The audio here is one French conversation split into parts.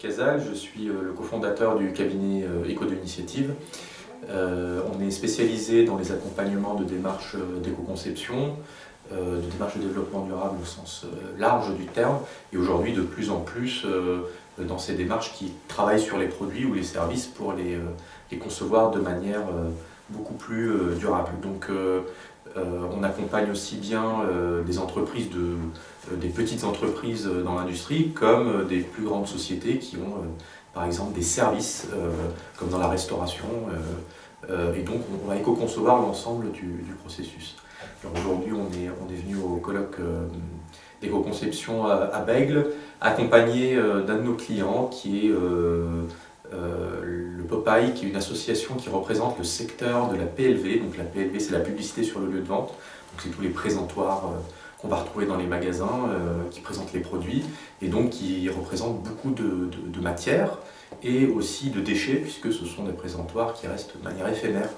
Casal, je suis le cofondateur du cabinet Éco de Initiative. On est spécialisé dans les accompagnements de démarches d'éco-conception, de démarches de développement durable au sens large du terme, et aujourd'hui de plus en plus dans ces démarches qui travaillent sur les produits ou les services pour les concevoir de manière beaucoup plus durable. Donc on accompagne aussi bien des entreprises, des petites entreprises dans l'industrie, comme des plus grandes sociétés qui ont par exemple des services, comme dans la restauration, et donc on va éco-concevoir l'ensemble du processus. Aujourd'hui on est venu au colloque d'éco-conception à Bègles, accompagné d'un de nos clients qui est le Popeye, qui est une association qui représente le secteur de la PLV. Donc la PLV, c'est la publicité sur le lieu de vente. Donc c'est tous les présentoirs qu'on va retrouver dans les magasins qui présentent les produits et donc qui représentent beaucoup de matières et aussi de déchets, puisque ce sont des présentoirs qui restent de manière éphémère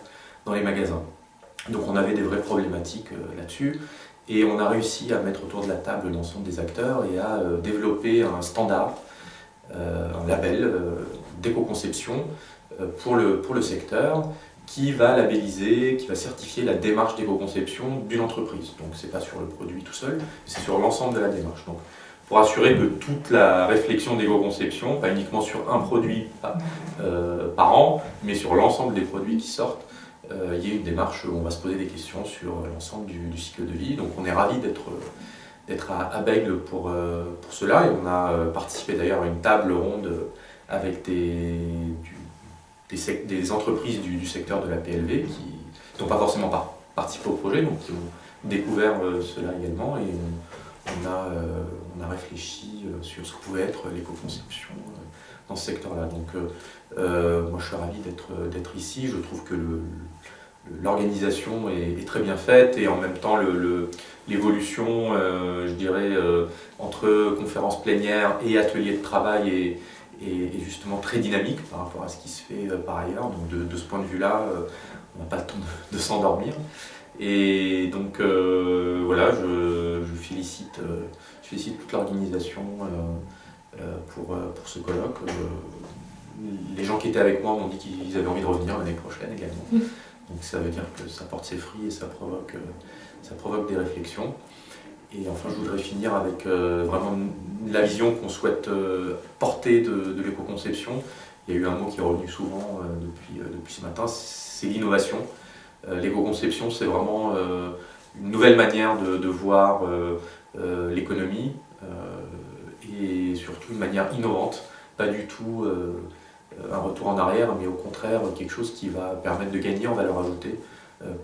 dans les magasins. Donc on avait des vraies problématiques là-dessus. Et on a réussi à mettre autour de la table l'ensemble des acteurs et à développer un standard, un label d'éco-conception pour le secteur qui va labelliser, qui va certifier la démarche d'éco-conception d'une entreprise. Donc c'est pas sur le produit tout seul, c'est sur l'ensemble de la démarche. Donc pour assurer que toute la réflexion d'éco-conception, pas uniquement sur un produit par an, mais sur l'ensemble des produits qui sortent, il y a une démarche où on va se poser des questions sur l'ensemble du cycle de vie. Donc on est ravis d'être à Bègles pour cela, et on a participé d'ailleurs à une table ronde avec des entreprises du secteur de la PLV qui n'ont pas forcément participé au projet, donc qui ont découvert cela également, et on a réfléchi sur ce que pouvait être l'éco-conception dans ce secteur-là. Donc moi je suis ravi d'être ici. Je trouve que l'organisation est très bien faite, et en même temps l'évolution, je dirais, entre conférences plénières et ateliers de travail est justement très dynamique par rapport à ce qui se fait par ailleurs. Donc de ce point de vue-là, on n'a pas le temps de s'endormir. Et donc voilà, je félicite toute l'organisation pour ce colloque. Les gens qui étaient avec moi m'ont dit qu'ils avaient envie de revenir l'année prochaine également. Donc ça veut dire que ça porte ses fruits et ça provoque des réflexions. Et enfin, je voudrais finir avec vraiment la vision qu'on souhaite porter de l'éco-conception. Il y a eu un mot qui est revenu souvent depuis ce matin, c'est l'innovation. L'éco-conception, c'est vraiment une nouvelle manière de voir l'économie, et surtout une manière innovante, pas du tout un retour en arrière, mais au contraire quelque chose qui va permettre de gagner en valeur ajoutée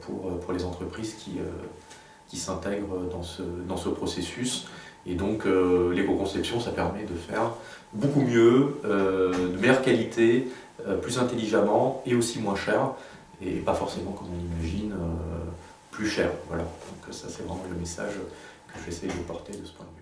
pour les entreprises qui s'intègrent dans ce processus. Et donc l'éco-conception, ça permet de faire beaucoup mieux, de meilleure qualité, plus intelligemment et aussi moins cher, et pas forcément comme on imagine plus cher. Voilà. Donc ça, c'est vraiment le message que j'essaie de porter de ce point de vue.